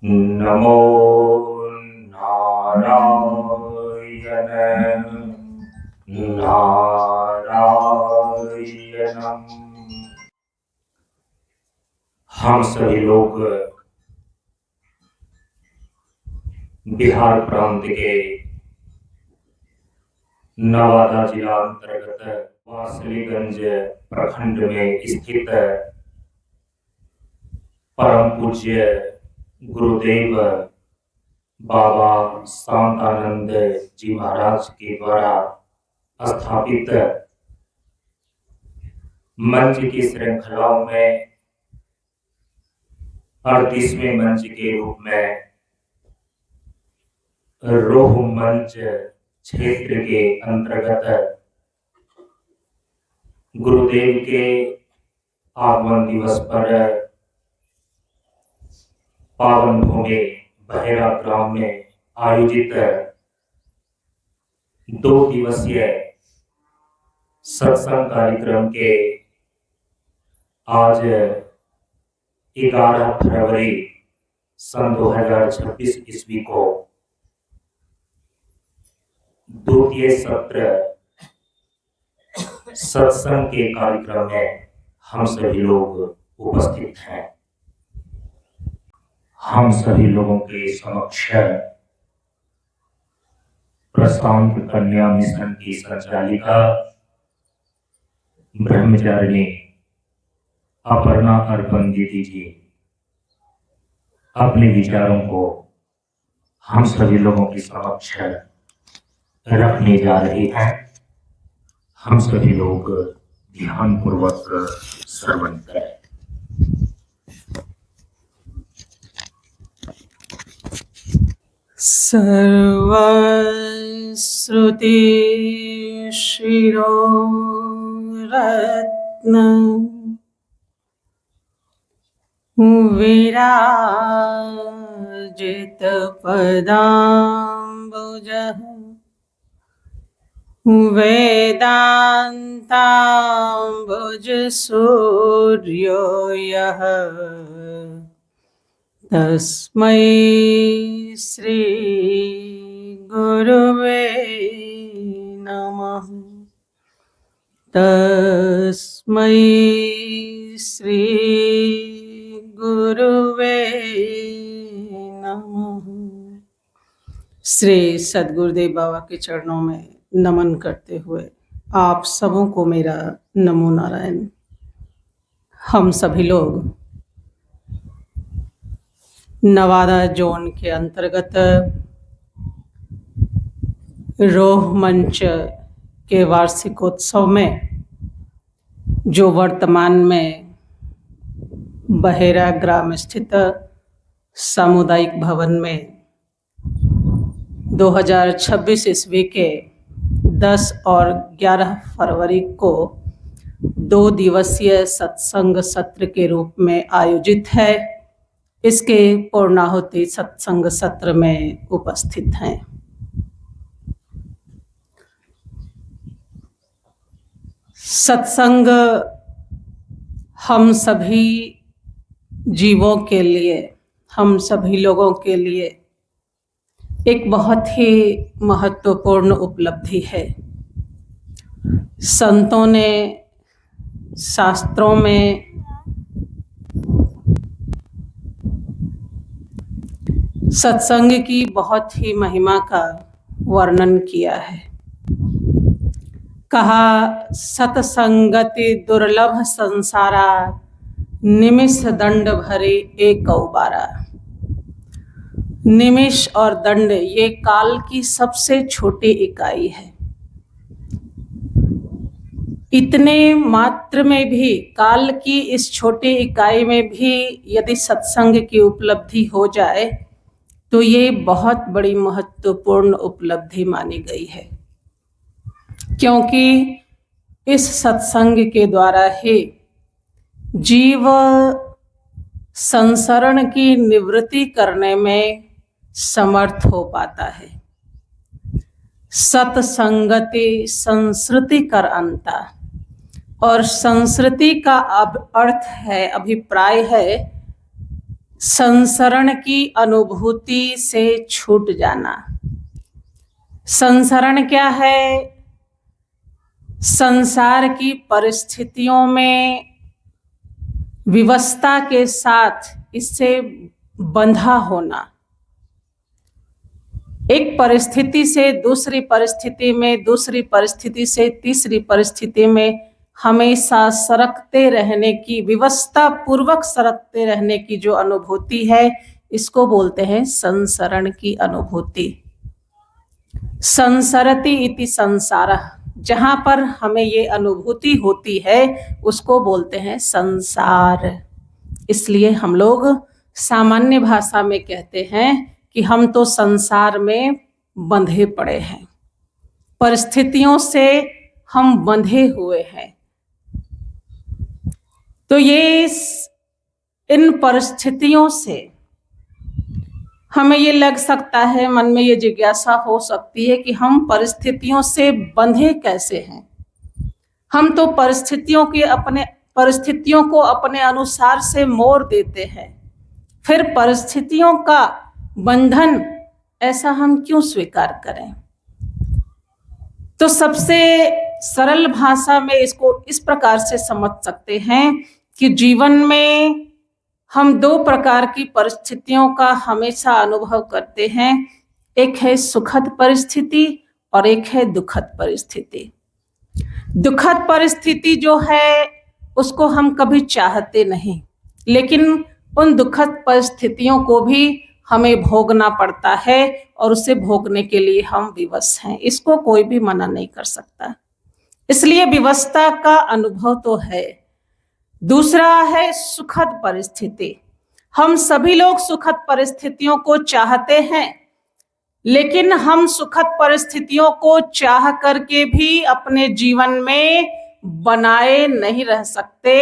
नमो नारायण नारायणम्। हम सभी लोग बिहार प्रांत के नवादा जिला अंतर्गत वासलीगंज प्रखंड में स्थित परम पूज्य गुरुदेव बाबा शांतानंद जी महाराज के द्वारा स्थापित मंच की श्रृंखलाओं में 38वें मंच के रूप में रोह मंच क्षेत्र के अंतर्गत गुरुदेव के आगमन दिवस पर पावन भूमि बहेरा ग्राम में आयोजित 2 दिवसीय सत्संग कार्यक्रम के आज 11 फरवरी सन 2026 ईस्वी को द्वितीय सत्र सत्संग के कार्यक्रम में हम सभी लोग उपस्थित हैं। हम सभी लोगों के समक्ष प्रशांत कन्या मिशन की संचालिका ब्रह्मचारिणी अपर्णा अर्पण दीदी जी अपने विचारों को हम सभी लोगों के समक्ष रखने जा रही हैं। हम सभी लोग ध्यान पूर्वक श्रवण करें। सर्वश्रुति शिरोरत्न विराजित पदाम्बुजः वेदान्ताम्बुज सूर्यो यः तस्मै श्री गुरुवे नमः। तस्मै श्री गुरुवे नमः। श्री सद्गुरुदेव बाबा के चरणों में नमन करते हुए आप सबों को मेरा नमो नारायण। हम सभी लोग नवादा जोन के अंतर्गत रोह मंच के वार्षिकोत्सव में जो वर्तमान में बहेरा ग्राम स्थित सामुदायिक भवन में 2026 ईस्वी के 10 और 11 फरवरी को 2 दिवसीय सत्संग सत्र के रूप में आयोजित है। इसके पूर्णाहुति सत्संग सत्र में उपस्थित हैं। सत्संग हम सभी जीवों के लिए, हम सभी लोगों के लिए एक बहुत ही महत्वपूर्ण उपलब्धि है। संतों ने शास्त्रों में सत्संग की बहुत ही महिमा का वर्णन किया है। कहा सत्संगति दुर्लभ संसारा निमिष दंड भरे एक उबारा। निमिष और दंड ये काल की सबसे छोटी इकाई है। इतने मात्र में भी, काल की इस छोटी इकाई में भी यदि सत्संग की उपलब्धि हो जाए तो ये बहुत बड़ी महत्वपूर्ण उपलब्धि मानी गई है, क्योंकि इस सत्संग के द्वारा ही जीव संसरण की निवृत्ति करने में समर्थ हो पाता है। सत्संगति संस्कृति कर अंता, और संस्कृति का अब अर्थ है, अभिप्राय है संसरण की अनुभूति से छूट जाना। संसरण क्या है? संसार की परिस्थितियों में विवशता के साथ इससे बंधा होना। एक परिस्थिति से दूसरी परिस्थिति में, दूसरी परिस्थिति से तीसरी परिस्थिति में हमेशा सरकते रहने की, विवशता पूर्वक सरकते रहने की जो अनुभूति है, इसको बोलते हैं संसरण की अनुभूति। संसरति इति संसारः, जहां पर हमें ये अनुभूति होती है उसको बोलते हैं संसार। इसलिए हम लोग सामान्य भाषा में कहते हैं कि हम तो संसार में बंधे पड़े हैं, परिस्थितियों से हम बंधे हुए हैं। तो ये इन परिस्थितियों से हमें ये लग सकता है, मन में ये जिज्ञासा हो सकती है कि हम परिस्थितियों से बंधे कैसे हैं। हम तो परिस्थितियों को अपने अनुसार से मोड़ देते हैं, फिर परिस्थितियों का बंधन ऐसा हम क्यों स्वीकार करें। तो सबसे सरल भाषा में इसको इस प्रकार से समझ सकते हैं कि जीवन में हम दो प्रकार की परिस्थितियों का हमेशा अनुभव करते हैं। एक है सुखद परिस्थिति और एक है दुखद परिस्थिति। दुखद परिस्थिति जो है उसको हम कभी चाहते नहीं, लेकिन उन दुखद परिस्थितियों को भी हमें भोगना पड़ता है और उसे भोगने के लिए हम विवश हैं। इसको कोई भी मना नहीं कर सकता, इसलिए विवशता का अनुभव तो है। दूसरा है सुखद परिस्थिति। हम सभी लोग सुखद परिस्थितियों को चाहते हैं, लेकिन हम सुखद परिस्थितियों को चाह करके भी अपने जीवन में बनाए नहीं रह सकते।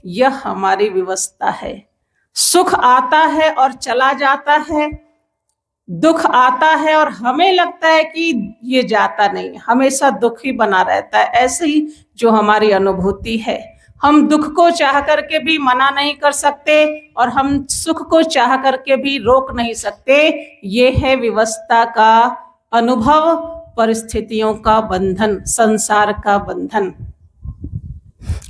यह हमारी विवशता है। सुख आता है और चला जाता है, दुख आता है और हमें लगता है कि ये जाता नहीं, हमेशा दुख ही बना रहता है। ऐसे ही जो हमारी अनुभूति है, हम दुख को चाह करके भी मना नहीं कर सकते और हम सुख को चाह करके भी रोक नहीं सकते। ये है विवशता का अनुभव, परिस्थितियों का बंधन, संसार का बंधन।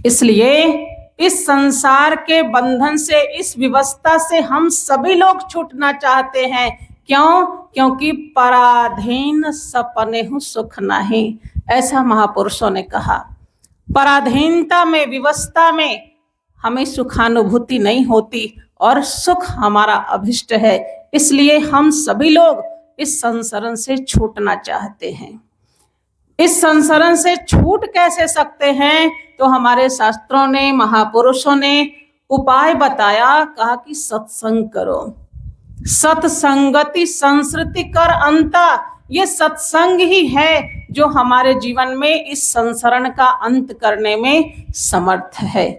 इसलिए इस संसार के बंधन से, इस विवशता से हम सभी लोग छूटना चाहते हैं। क्यों? क्योंकि पराधीन सपनेहु सुख नहीं, ऐसा महापुरुषों ने कहा। पराधीनता में, विवशता में हमें सुखानुभूति नहीं होती और सुख हमारा अभिष्ट है। इसलिए हम सभी लोग इस संसरण से छूटना चाहते हैं। इस संसरण से छूट कैसे सकते हैं? तो हमारे शास्त्रों ने, महापुरुषों ने उपाय बताया। कहा कि सत्संग करो, सत्संगति संसृति कर अंता। ये सत्संग ही है जो हमारे जीवन में इस संसरण का अंत करने में समर्थ है।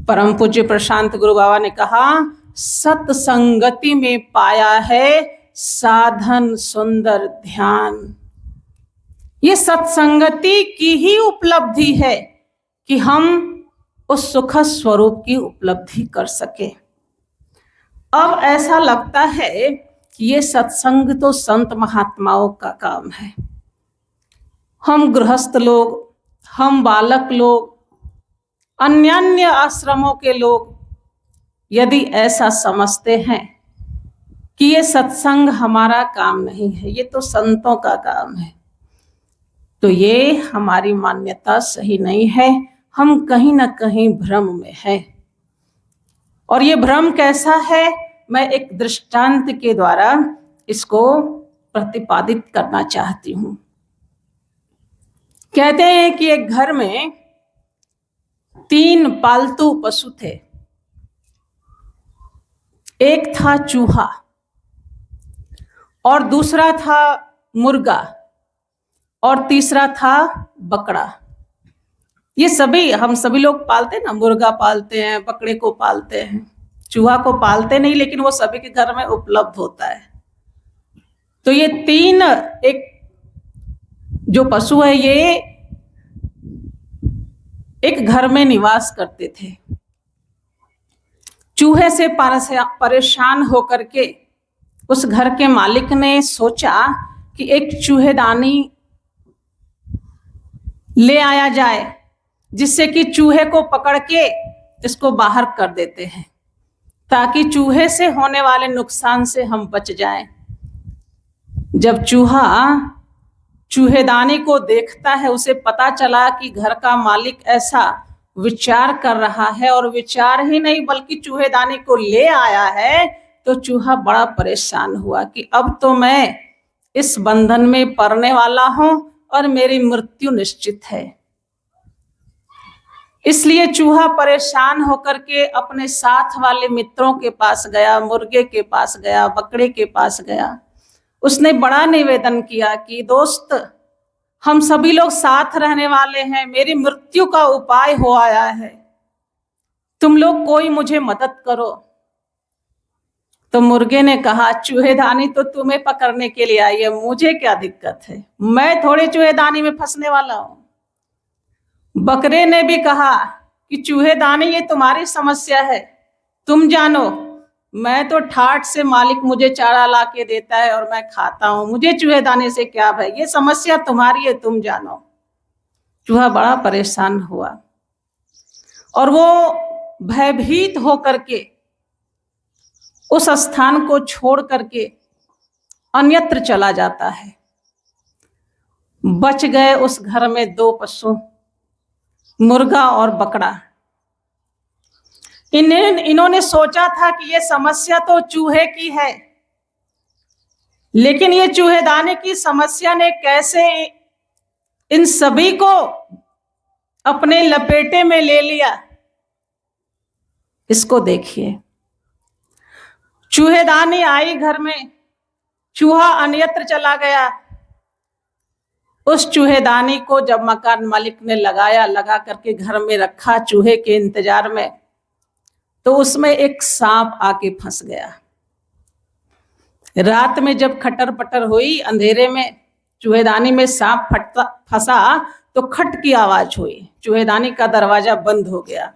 परम पूज्य प्रशांत गुरु बाबा ने कहा, सत्संगति में पाया है साधन सुंदर ध्यान। ये सत्संगति की ही उपलब्धि है कि हम उस सुख स्वरूप की उपलब्धि कर सके। अब ऐसा लगता है कि ये सत्संग तो संत महात्माओं का काम है। हम गृहस्थ लोग, हम बालक लोग, अन्य आश्रमों के लोग यदि ऐसा समझते हैं कि ये सत्संग हमारा काम नहीं है, ये तो संतों का काम है, तो ये हमारी मान्यता सही नहीं है। हम कहीं ना कहीं भ्रम में हैं। और ये भ्रम कैसा है, मैं एक दृष्टांत के द्वारा इसको प्रतिपादित करना चाहती हूँ। कहते हैं कि एक घर में 3 पालतू पशु थे। एक था चूहा और दूसरा था मुर्गा और तीसरा था बकरा। ये सभी, हम सभी लोग पालते हैं ना, मुर्गा पालते हैं, बकरे को पालते हैं, चूहा को पालते नहीं, लेकिन वो सभी के घर में उपलब्ध होता है। तो ये 3 एक जो पशु है, ये एक घर में निवास करते थे। चूहे से परेशान होकर के उस घर के मालिक ने सोचा कि एक चूहेदानी ले आया जाए, जिससे कि चूहे को पकड़ के इसको बाहर कर देते हैं, ताकि चूहे से होने वाले नुकसान से हम बच जाएं। जब चूहा चूहेदानी को देखता है, उसे पता चला कि घर का मालिक ऐसा विचार कर रहा है, और विचार ही नहीं बल्कि चूहेदानी को ले आया है, तो चूहा बड़ा परेशान हुआ कि अब तो मैं इस बंधन में पड़ने वाला हूं और मेरी मृत्यु निश्चित है। इसलिए चूहा परेशान होकर के अपने साथ वाले मित्रों के पास गया, मुर्गे के पास गया, बकरे के पास गया। उसने बड़ा निवेदन किया कि दोस्त, हम सभी लोग साथ रहने वाले हैं, मेरी मृत्यु का उपाय हो आया है, तुम लोग कोई मुझे मदद करो। तो मुर्गे ने कहा, चूहेदानी तो तुम्हें पकड़ने के लिए आई है, मुझे क्या दिक्कत है, मैं थोड़े चूहेदानी में फंसने वाला हूं। बकरे ने भी कहा कि चूहेदानी ये तुम्हारी समस्या है, तुम जानो, मैं तो ठाठ से मालिक मुझे चारा ला के देता है और मैं खाता हूं, मुझे चूहेदानी से क्या भय, ये समस्या तुम्हारी है, तुम जानो। चूहा बड़ा परेशान हुआ और वो भयभीत होकर के उस स्थान को छोड़ करके अन्यत्र चला जाता है। बच गए उस घर में 2 पशु, मुर्गा और बकरा। इन्होंने सोचा था कि ये समस्या तो चूहे की है, लेकिन ये चूहेदानी की समस्या ने कैसे इन सभी को अपने लपेटे में ले लिया, इसको देखिए। चूहेदानी आई घर में, चूहा अन्यत्र चला गया। उस चूहेदानी को जब मकान मालिक ने लगा करके घर में रखा चूहे के इंतजार में, तो उसमें एक सांप आके फंस गया। रात में जब खटर पटर हुई, अंधेरे में चूहेदानी में सांप फंसा, तो खट की आवाज हुई, चूहेदानी का दरवाजा बंद हो गया।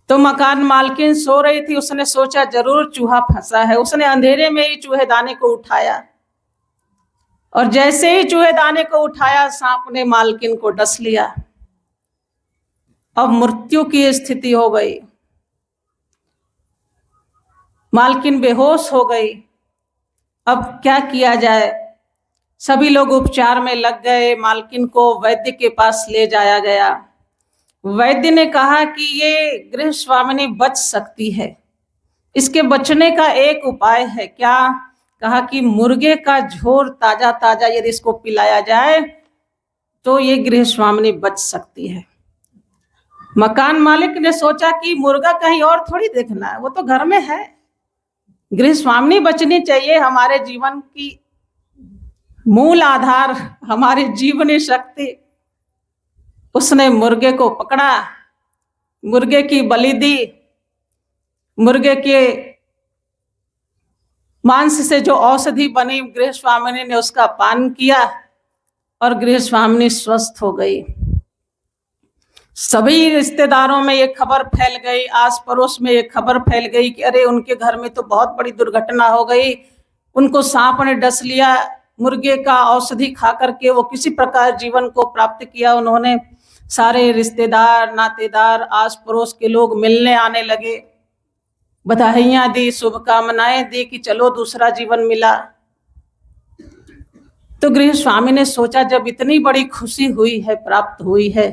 तो मकान मालकिन सो रही थी, उसने सोचा जरूर चूहा फंसा है। उसने अंधेरे में ही चूहेदानी को उठाया, और जैसे ही चूहेदानी को उठाया, सांप ने मालकिन को डस लिया। अब मृत्यु की स्थिति हो गई, मालकिन बेहोश हो गई। अब क्या किया जाए? सभी लोग उपचार में लग गए। मालकिन को वैद्य के पास ले जाया गया। वैद्य ने कहा कि ये गृह स्वामिनी बच सकती है, इसके बचने का एक उपाय है। क्या? कहा कि मुर्गे का झोर ताजा ताजा यदि इसको पिलाया जाए तो ये गृह स्वामिनी बच सकती है। मकान मालिक ने सोचा कि मुर्गा कहीं और थोड़ी देखना है, वो तो घर में है, गृह स्वामिनी बचनी चाहिए। हमारे जीवन की मूल आधार, हमारे जीवनी शक्ति। उसने मुर्गे को पकड़ा, मुर्गे की बलि दी, मुर्गे के मांस से जो औषधि बनी गृह स्वामिनी ने उसका पान किया, और गृह स्वामिनी स्वस्थ हो गई। सभी रिश्तेदारों में ये खबर फैल गई, आस पड़ोस में ये खबर फैल गई कि अरे उनके घर में तो बहुत बड़ी दुर्घटना हो गई, उनको सांप ने डस लिया। मुर्गे का औषधि खा करके वो किसी प्रकार जीवन को प्राप्त किया। उन्होंने सारे रिश्तेदार, नातेदार, आस पड़ोस के लोग मिलने आने लगे, बधाइयां दी, शुभकामनाएं दी कि चलो दूसरा जीवन मिला। तो गृह स्वामी ने सोचा जब इतनी बड़ी खुशी हुई है, प्राप्त हुई है,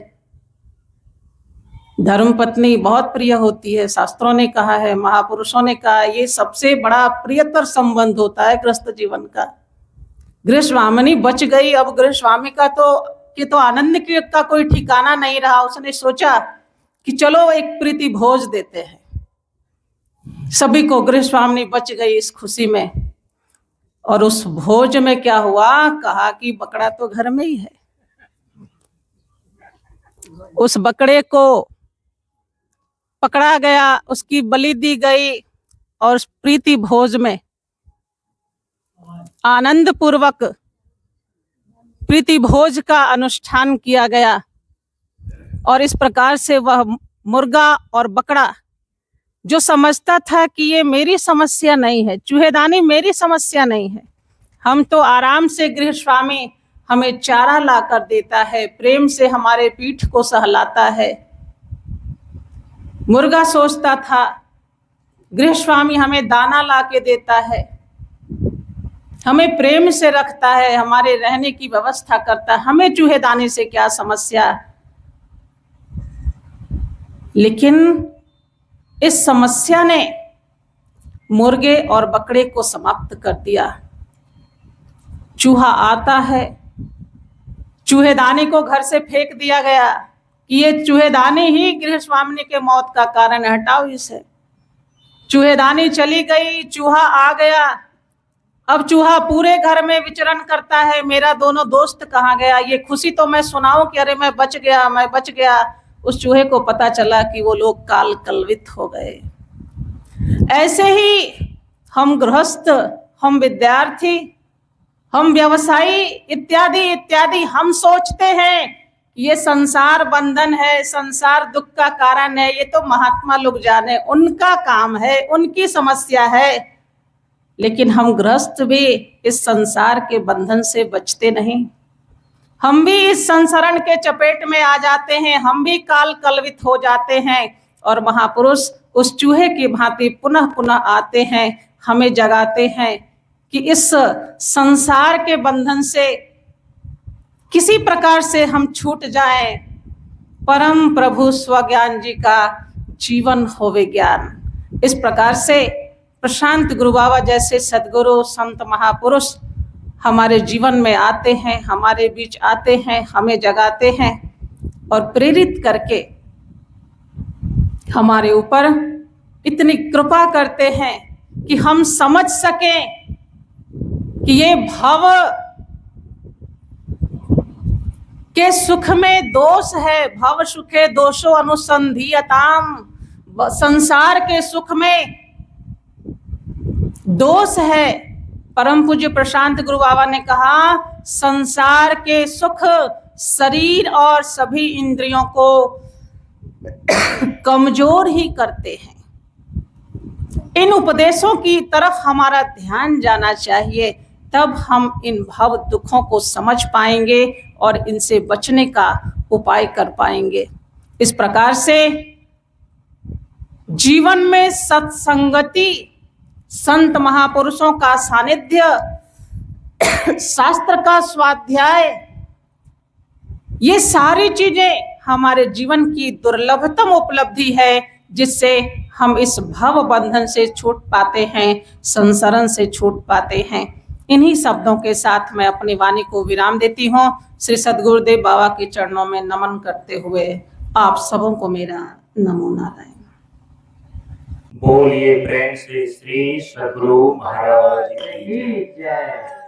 धर्म पत्नी बहुत प्रिय होती है, शास्त्रों ने कहा है, महापुरुषों ने कहा, ये सबसे बड़ा प्रियतर संबंध होता है गृहस्थ जीवन का। गृह स्वामिनी बच गई। अब गृह स्वामी का तो आनंद का कोई ठिकाना नहीं रहा। उसने सोचा कि चलो एक प्रीति भोज देते हैं सभी को। गृह स्वामिनी बच गई इस खुशी में। और उस भोज में क्या हुआ? कहा कि बकरा तो घर में ही है। उस बकरे को पकड़ा गया, उसकी बलि दी गई, और प्रीति भोज में आनंद पूर्वक प्रीति भोज का अनुष्ठान किया गया। और इस प्रकार से वह मुर्गा और बकरा जो समझता था कि ये मेरी समस्या नहीं है, चूहेदानी मेरी समस्या नहीं है, हम तो आराम से गृह स्वामी हमें चारा ला कर देता है, प्रेम से हमारे पीठ को सहलाता है। मुर्गा सोचता था गृह स्वामी हमें दाना ला के देता है, हमें प्रेम से रखता है, हमारे रहने की व्यवस्था करता है, हमें चूहेदानी से क्या समस्या। लेकिन इस समस्या ने मुर्गे और बकरे को समाप्त कर दिया। चूहा आता है, चूहेदानी को घर से फेंक दिया गया कि ये चूहेदानी ही गृह स्वामी के मौत का कारण है, हटाओ इसे। चूहेदानी चली गई, चूहा आ गया। अब चूहा पूरे घर में विचरण करता है, मेरा दोनों दोस्त कहाँ गया। ये खुशी तो मैं सुनाऊं कि अरे मैं बच गया, मैं बच गया। उस चूहे को पता चला कि वो लोग काल कलवित हो गए। ऐसे ही हम गृहस्थ, हम विद्यार्थी, हम व्यवसायी इत्यादि इत्यादि हम सोचते हैं ये संसार बंधन है, संसार दुख का कारण है, ये तो महात्मा लोग जाने, उनका काम है, उनकी समस्या है। लेकिन हम गृहस्थ भी इस संसार के बंधन से बचते नहीं, हम भी इस संसरण के चपेट में आ जाते हैं, हम भी काल कलवित हो जाते हैं। और महापुरुष उस चूहे की भांति पुनः पुनः आते हैं, हमें जगाते हैं कि इस संसार के बंधन से किसी प्रकार से हम छूट जाएं। परम प्रभु स्वज्ञान जी का जीवन होवे ज्ञान। इस प्रकार से प्रशांत गुरु बाबा जैसे सद्गुरु संत महापुरुष हमारे जीवन में आते हैं, हमारे बीच आते हैं, हमें जगाते हैं और प्रेरित करके हमारे ऊपर इतनी कृपा करते हैं कि हम समझ सकें कि ये भव के सुख में दोष है, भव सुखे दोषो अनुसंधीयताम। संसार के सुख में दोष है। परम पूज्य प्रशांत गुरु बाबा ने कहा संसार के सुख शरीर और सभी इंद्रियों को कमजोर ही करते हैं। इन उपदेशों की तरफ हमारा ध्यान जाना चाहिए, तब हम इन भव दुखों को समझ पाएंगे और इनसे बचने का उपाय कर पाएंगे। इस प्रकार से जीवन में सत्संगति, संत महापुरुषों का सानिध्य, शास्त्र का स्वाध्याय, ये सारी चीजें हमारे जीवन की दुर्लभतम उपलब्धि है, जिससे हम इस भव बंधन से छूट पाते हैं, संसरण से छूट पाते हैं। इन्हीं शब्दों के साथ मैं अपनी वाणी को विराम देती हूँ। श्री सद्गुरुदेव बाबा के चरणों में नमन करते हुए आप सबों को मेरा नमो नारायण। बोलिए प्रेम से श्री सद्गुरु महाराज की जय।